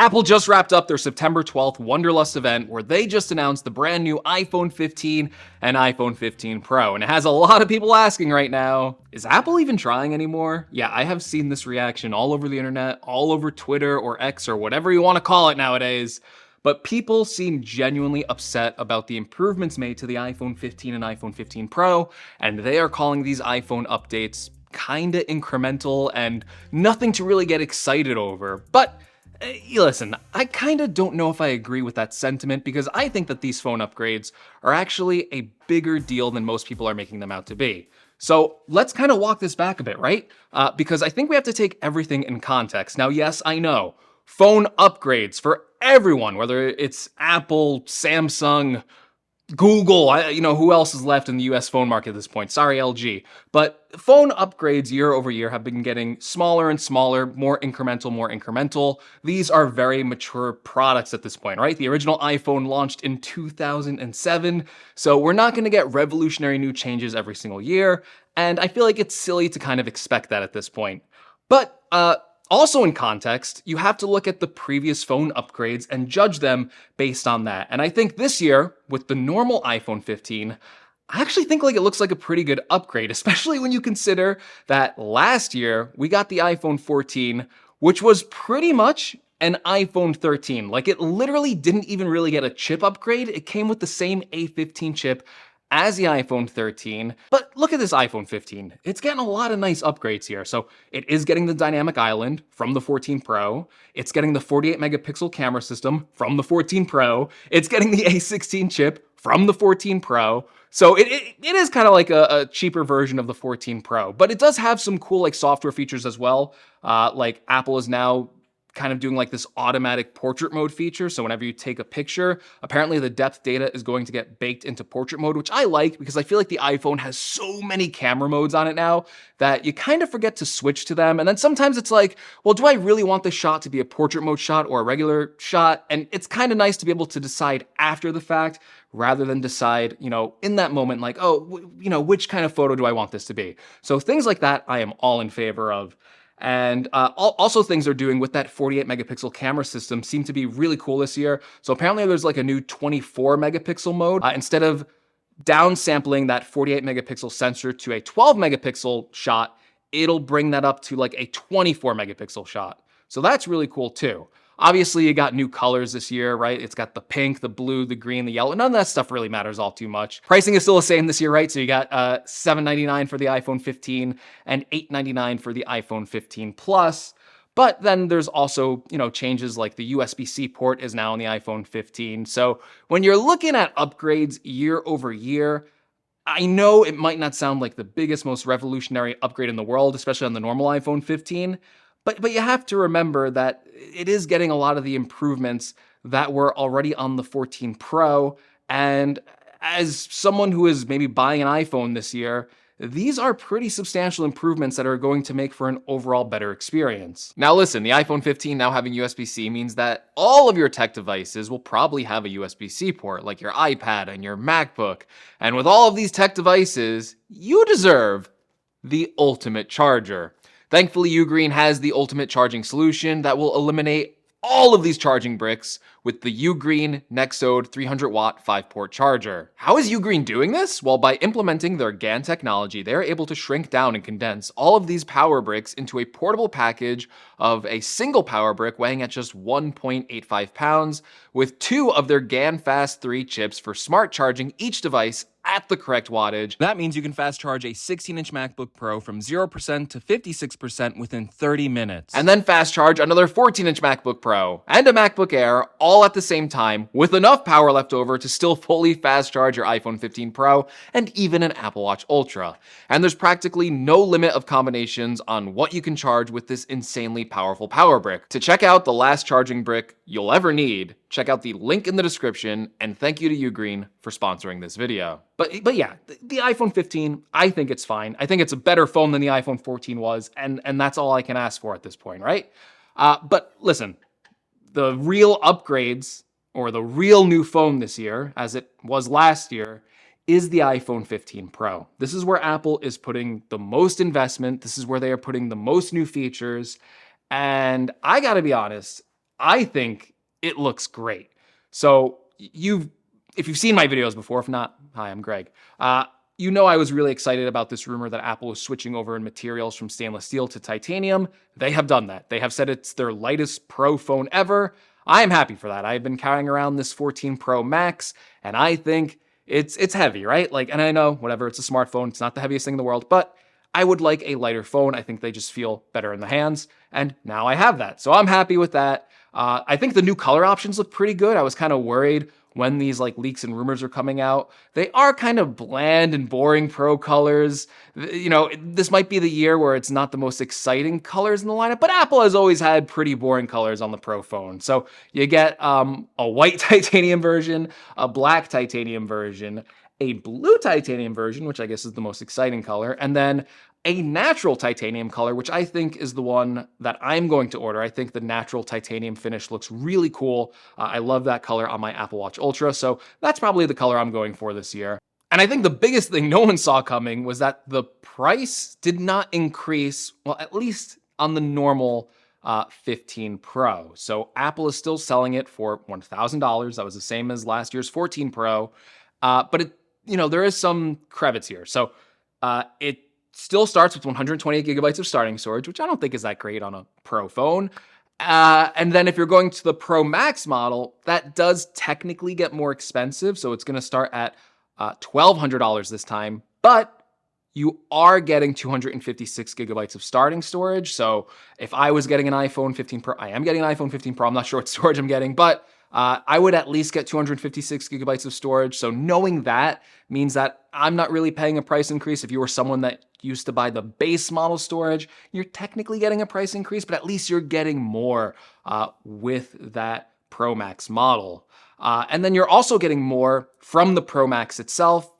Apple just wrapped up their September 12th Wonderlust event where they just announced the brand new iPhone 15 and iPhone 15 Pro. And it has a lot of people asking right now, is Apple even trying anymore? Yeah, I have seen this reaction all over the internet, all over Twitter or X or whatever you want to call it nowadays. But people seem genuinely upset about the improvements made to the iPhone 15 and iPhone 15 Pro, and they are calling these iPhone updates kinda incremental and nothing to really get excited over. But listen, I kinda don't know if I agree with that sentiment because I think that these phone upgrades are actually a bigger deal than most people are making them out to be. So let's kind of walk this back a bit, right? Because I think we have to take everything in context. Now, yes, I know, phone upgrades for everyone, whether it's Apple, Samsung, Google, who else is left in the US phone market at this point? Sorry, LG. But phone upgrades year over year have been getting smaller and smaller, more incremental, more incremental. These are very mature products at this point, right? The original iPhone launched in 2007, so we're not gonna get revolutionary new changes every single year, and I feel like it's silly to kind of expect that at this point. But, also in context, you have to look at the previous phone upgrades and judge them based on that. And I think this year, with the normal iPhone 15, I actually think like it looks like a pretty good upgrade, especially when you consider that last year we got the iPhone 14, which was pretty much an iPhone 13. Like it literally didn't even really get a chip upgrade. It came with the same A15 chip as the iPhone 13. But look at this iPhone 15. It's getting a lot of nice upgrades here. So it is getting the dynamic island from the 14 Pro. It's getting the 48 megapixel camera system from the 14 Pro. It's getting the A16 chip from the 14 Pro. So it is kind of like a cheaper version of the 14 Pro, but it does have some cool like software features as well. Like Apple is now kind of doing like this automatic portrait mode feature. So whenever you take a picture, apparently the depth data is going to get baked into portrait mode, which I like because I feel like the iPhone has so many camera modes on it now that you kind of forget to switch to them. And then sometimes it's like, well, do I really want this shot to be a portrait mode shot or a regular shot? And it's kind of nice to be able to decide after the fact rather than decide, in that moment, like, oh, which kind of photo do I want this to be? So things like that, I am all in favor of. And also things they're doing with that 48 megapixel camera system seem to be really cool this year. So apparently there's like a new 24 megapixel mode. Instead of downsampling that 48 megapixel sensor to a 12 megapixel shot, it'll bring that up to like a 24 megapixel shot. So that's really cool too. Obviously, you got new colors this year, right? It's got the pink, the blue, the green, the yellow. None of that stuff really matters all too much. Pricing is still the same this year, right? So you got $799 for the iPhone 15 and $899 for the iPhone 15 Plus. But then there's also, changes like the USB-C port is now on the iPhone 15. So when you're looking at upgrades year over year, I know it might not sound like the biggest, most revolutionary upgrade in the world, especially on the normal iPhone 15, but you have to remember that it is getting a lot of the improvements that were already on the 14 Pro. And as someone who is maybe buying an iPhone this year, these are pretty substantial improvements that are going to make for an overall better experience. Now listen, the iPhone 15 now having USB-C means that all of your tech devices will probably have a USB-C port, like your iPad and your MacBook. And with all of these tech devices, you deserve the ultimate charger. Thankfully, Ugreen has the ultimate charging solution that will eliminate all of these charging bricks with the Ugreen Nexode 300-watt 5-port charger. How is Ugreen doing this? Well, by implementing their GaN technology, they're able to shrink down and condense all of these power bricks into a portable package of a single power brick weighing at just 1.85 pounds, with 2 of their GaN Fast 3 chips for smart charging each device at the correct wattage. That means you can fast charge a 16-inch MacBook Pro from 0% to 56% within 30 minutes. And then fast charge another 14-inch MacBook Pro and a MacBook Air all at the same time with enough power left over to still fully fast charge your iPhone 15 Pro and even an Apple Watch Ultra. And there's practically no limit of combinations on what you can charge with this insanely powerful power brick. To check out the last charging brick you'll ever need, check out the link in the description, and thank you to Ugreen for sponsoring this video. But yeah, the iPhone 15, I think it's fine. I think it's a better phone than the iPhone 14 was, and that's all I can ask for at this point, right? But listen, the real upgrades, or the real new phone this year, as it was last year, is the iPhone 15 Pro. This is where Apple is putting the most investment. This is where they are putting the most new features. And I gotta be honest, I think it looks great. So if you've seen my videos before, if not, hi, I'm Greg. You know I was really excited about this rumor that Apple was switching over in materials from stainless steel to titanium. They have done that. They have said it's their lightest Pro phone ever. I am happy for that. I've been carrying around this 14 Pro Max, and I think it's heavy, right? Like, and I know, whatever, it's a smartphone, it's not the heaviest thing in the world, but I would like a lighter phone. I think they just feel better in the hands, and now I have that. So I'm happy with that. I think the new color options look pretty good. I was kind of worried when these like leaks and rumors are coming out. They are kind of bland and boring Pro colors. You know, this might be the year where it's not the most exciting colors in the lineup, but Apple has always had pretty boring colors on the Pro phone. So you get a white titanium version, a black titanium version, a blue titanium version, which I guess is the most exciting color, and then a natural titanium color, which I think is the one that I'm going to order. I think the natural titanium finish looks really cool. I love that color on my Apple Watch Ultra, so that's probably the color I'm going for this year. And I think the biggest thing no one saw coming was that the price did not increase, well, at least on the normal 15 Pro. So Apple is still selling it for $1,000. That was the same as last year's 14 Pro. But there is some crevice here. So it still starts with 128 gigabytes of starting storage, which I don't think is that great on a Pro phone. And then if you're going to the Pro Max model, that does technically get more expensive. So it's going to start at $1,200 this time, but you are getting 256 gigabytes of starting storage. So if I was getting an iPhone 15 Pro, I am getting an iPhone 15 Pro. I'm not sure what storage I'm getting, but I would at least get 256 gigabytes of storage. So knowing that means that I'm not really paying a price increase. If you were someone that used to buy the base model storage, you're technically getting a price increase, but at least you're getting more with that Pro Max model. And then you're also getting more from the Pro Max itself.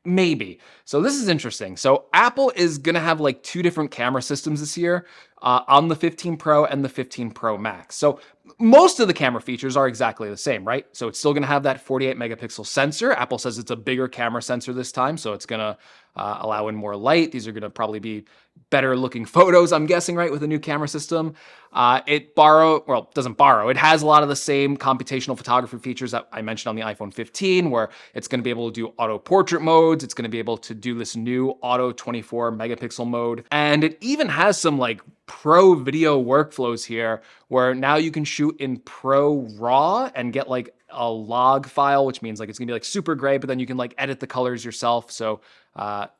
Maybe. So this is interesting. So Apple is going to have like two different camera systems this year on the 15 Pro and the 15 Pro Max. So most of the camera features are exactly the same, right? So it's still going to have that 48 megapixel sensor. Apple says it's a bigger camera sensor this time, so it's going to allow in more light. These are going to probably be better looking photos, I'm guessing, right, with a new camera system. It doesn't borrow. It has a lot of the same computational photography features that I mentioned on the iPhone 15, where it's going to be able to do auto portrait modes. It's going to be able to do this new auto 24 megapixel mode. And it even has some like pro video workflows here where now you can shoot in Pro RAW and get like a log file, which means like it's gonna be like super gray, but then you can like edit the colors yourself. So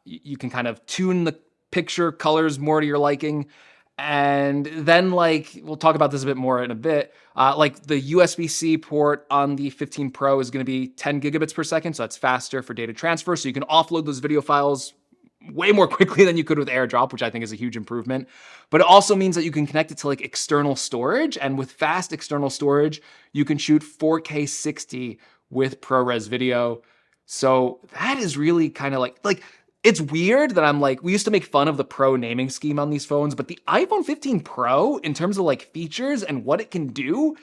you can kind of tune the picture colors more to your liking. And then like, we'll talk about this a bit more in a bit, like the USB-C port on the 15 Pro is gonna be 10 gigabits per second. So that's faster for data transfer. So you can offload those video files way more quickly than you could with AirDrop, which I think is a huge improvement. But it also means that you can connect it to like external storage. And with fast external storage, you can shoot 4K 60 with ProRes video. So that is really kind of like it's weird that I'm like, we used to make fun of the Pro naming scheme on these phones, but the iPhone 15 Pro, in terms of like features and what it can do,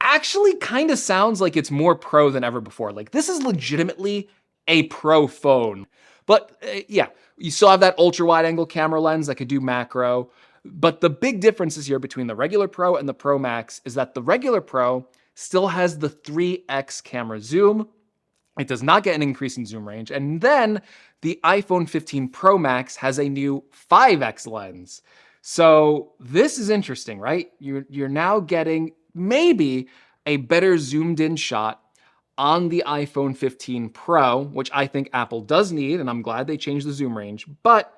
actually kind of sounds like it's more pro than ever before. Like this is legitimately a pro phone. But yeah, you still have that ultra wide angle camera lens that could do macro. But the big differences here between the regular Pro and the Pro Max is that the regular Pro still has the 3x camera zoom. It does not get an increase in zoom range. And then the iPhone 15 Pro Max has a new 5x lens. So this is interesting, right? You're now getting maybe a better zoomed in shot on the iPhone 15 Pro, which I think Apple does need, and I'm glad they changed the zoom range. But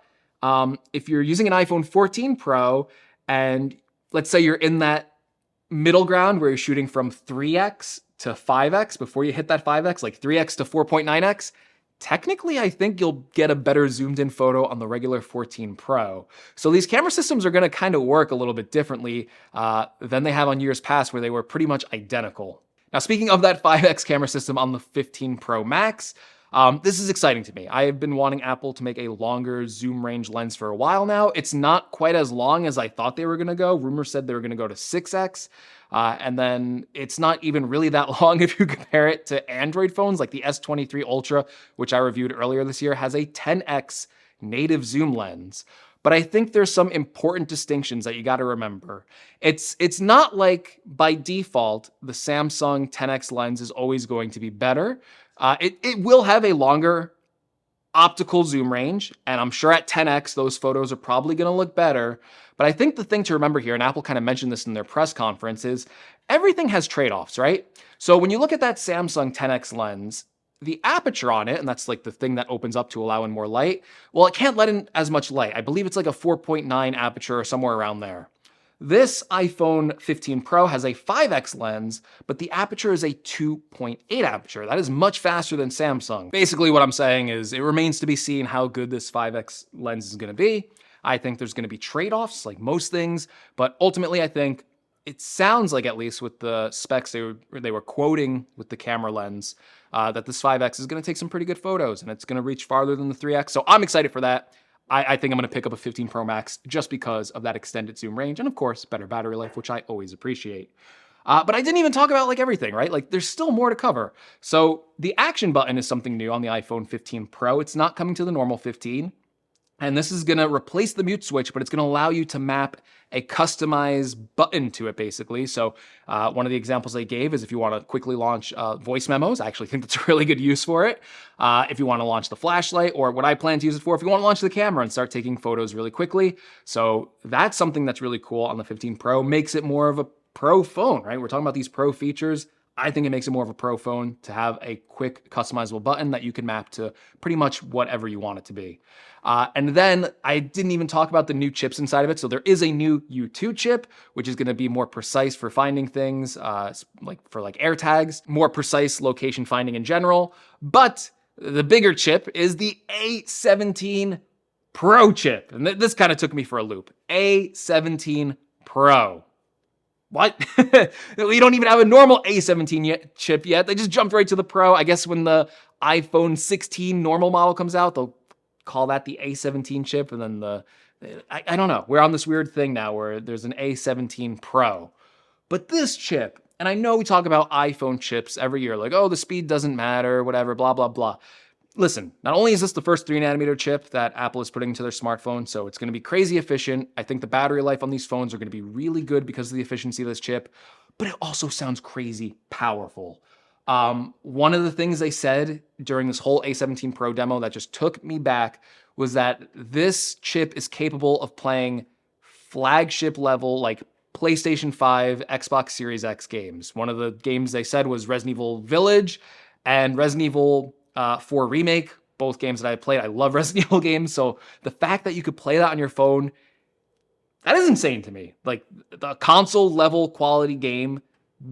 if you're using an iPhone 14 Pro, and let's say you're in that middle ground where you're shooting from 3x to 5x before you hit that 5x, like 3x to 4.9x, technically I think you'll get a better zoomed in photo on the regular 14 Pro. So these camera systems are gonna kind of work a little bit differently than they have on years past, where they were pretty much identical. Now, speaking of that 5x camera system on the 15 Pro Max, this is exciting to me. I've been wanting Apple to make a longer zoom range lens for a while now. It's not quite as long as I thought they were gonna go. Rumors said they were gonna go to 6x. And then it's not even really that long if you compare it to Android phones, like the S23 Ultra, which I reviewed earlier this year, has a 10x native zoom lens. but I think there's some important distinctions that you got to remember. It's not like by default the Samsung 10x lens is always going to be better. It will have a longer optical zoom range, and I'm sure at 10x those photos are probably going to look better. But I think the thing to remember here, and Apple kind of mentioned this in their press conference, is everything has trade-offs, right? So when you look at that Samsung 10x lens, the aperture on it, and that's like the thing that opens up to allow in more light, well, it can't let in as much light. I believe it's like a 4.9 aperture or somewhere around there. This iPhone 15 Pro has a 5x lens, but the aperture is a 2.8 aperture. That is much faster than Samsung. Basically what I'm saying is it remains to be seen how good this 5x lens is gonna be. I think there's gonna be trade-offs like most things, but ultimately I think it sounds like, at least with the specs they were quoting with the camera lens, that this 5x is gonna take some pretty good photos and it's gonna reach farther than the 3x. So I'm excited for that. I think I'm going to pick up a 15 Pro Max just because of that extended zoom range and, of course, better battery life, which I always appreciate. But I didn't even talk about like everything, right? Like there's still more to cover. So the action button is something new on the iPhone 15 Pro. It's not coming to the normal 15. And this is gonna replace the mute switch, but it's gonna allow you to map a customized button to it, basically. So one of the examples they gave is if you wanna quickly launch voice memos. I actually think that's a really good use for it. If you wanna launch the flashlight, or what I plan to use it for, if you wanna launch the camera and start taking photos really quickly. So that's something that's really cool on the 15 Pro, makes it more of a pro phone, right? We're talking about these pro features. I think it makes it more of a pro phone to have a quick customizable button that you can map to pretty much whatever you want it to be. And then I didn't even talk about the new chips inside of it. So there is a new U2 chip, which is going to be more precise for finding things, like for AirTags, more precise location finding in general. But the bigger chip is the A17 Pro chip. And this kind of took me for a loop. A17 Pro. What? We don't even have a normal A17 chip yet. They just jumped right to the Pro. I guess when the iPhone 16 normal model comes out, they'll call that the A17 chip. And then I don't know. We're on this weird thing now where there's an A17 Pro. But this chip, and I know we talk about iPhone chips every year, like, oh, the speed doesn't matter, whatever, blah, blah, blah. Listen, not only is this the first 3nm chip that Apple is putting into their smartphone, so it's going to be crazy efficient. I think the battery life on these phones are going to be really good because of the efficiency of this chip, but it also sounds crazy powerful. One of the things they said during this whole A17 Pro demo that just took me back was that this chip is capable of playing flagship level, like PlayStation 5, Xbox Series X games. One of the games they said was Resident Evil Village and Resident Evil 4 Remake, both games that I played. I love Resident Evil games, so the fact that you could play that on your phone, that is insane to me. Like, the console level quality game,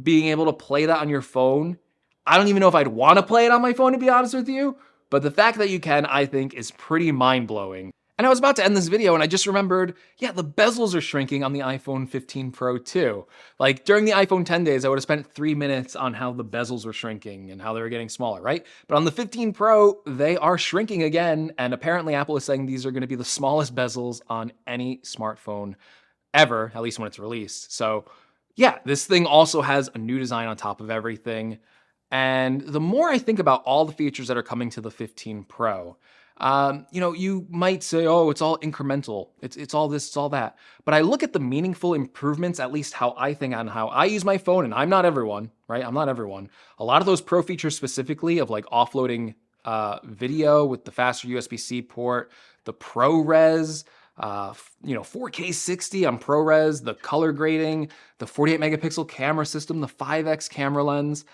being able to play that on your phone, I don't even know if I'd want to play it on my phone, to be honest with you, but the fact that you can, I think, is pretty mind-blowing. And I was about to end this video and I just remembered, yeah, the bezels are shrinking on the iPhone 15 Pro too. Like during the iPhone 10 days, I would have spent 3 minutes on how the bezels were shrinking and how they were getting smaller, right? But on the 15 Pro, they are shrinking again. And apparently Apple is saying these are going to be the smallest bezels on any smartphone ever, at least when it's released. So yeah, this thing also has a new design on top of everything. And the more I think about all the features that are coming to the 15 Pro, you might say, oh, it's all incremental. It's all this, it's all that. But I look at the meaningful improvements, at least how I think on how I use my phone, and I'm not everyone, right? I'm not everyone. A lot of those pro features specifically of like offloading video with the faster USB-C port, the ProRes, 4K 60 on ProRes, the color grading, the 48 megapixel camera system, the 5x camera lens,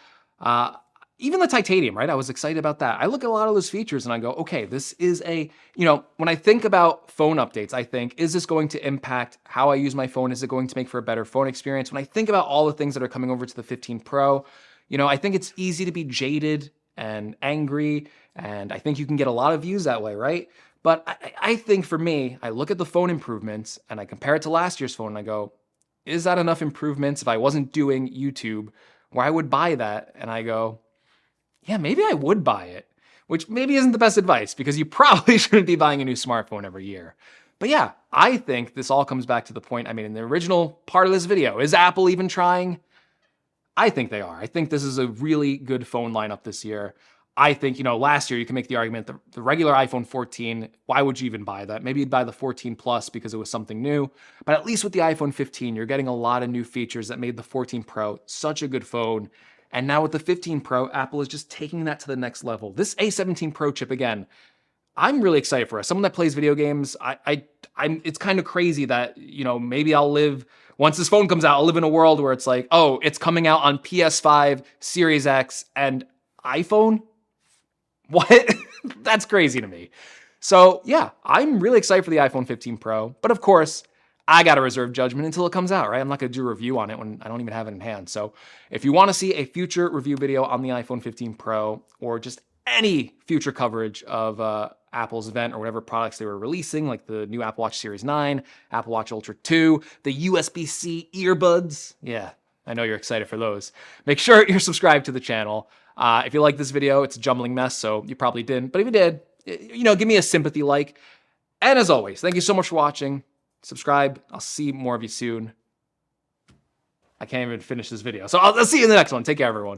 even the titanium, right? I was excited about that. I look at a lot of those features and I go, okay, this is when I think about phone updates, I think, is this going to impact how I use my phone? Is it going to make for a better phone experience? When I think about all the things that are coming over to the 15 Pro, I think it's easy to be jaded and angry, and I think you can get a lot of views that way, right? But I think for me, I look at the phone improvements and I compare it to last year's phone and I go, is that enough improvements if I wasn't doing YouTube where I would buy that? And I go, yeah, maybe I would buy it, which maybe isn't the best advice because you probably shouldn't be buying a new smartphone every year. But yeah, I think this all comes back to the point I made in the original part of this video. Is Apple even trying? I think they are. I think this is a really good phone lineup this year. I think, last year you can make the argument the regular iPhone 14, why would you even buy that? Maybe you'd buy the 14 Plus because it was something new. But at least with the iPhone 15, you're getting a lot of new features that made the 14 Pro such a good phone. And now with the 15 Pro, Apple is just taking that to the next level. This A17 Pro chip, again, I'm really excited for us. Someone that plays video games, it's kind of crazy that, maybe I'll live, once this phone comes out, I'll live in a world where it's like, oh, it's coming out on PS5, Series X, and iPhone? What? That's crazy to me. So yeah, I'm really excited for the iPhone 15 Pro, but of course, I gotta reserve judgment until it comes out, right? I'm not gonna do a review on it when I don't even have it in hand. So if you wanna see a future review video on the iPhone 15 Pro, or just any future coverage of Apple's event or whatever products they were releasing, like the new Apple Watch Series 9, Apple Watch Ultra 2, the USB-C earbuds, yeah, I know you're excited for those. Make sure you're subscribed to the channel. If you like this video, it's a jumbling mess, so you probably didn't. But if you did, give me a sympathy like. And as always, thank you so much for watching. Subscribe. I'll see more of you soon. I can't even finish this video. So I'll see you in the next one. Take care, everyone.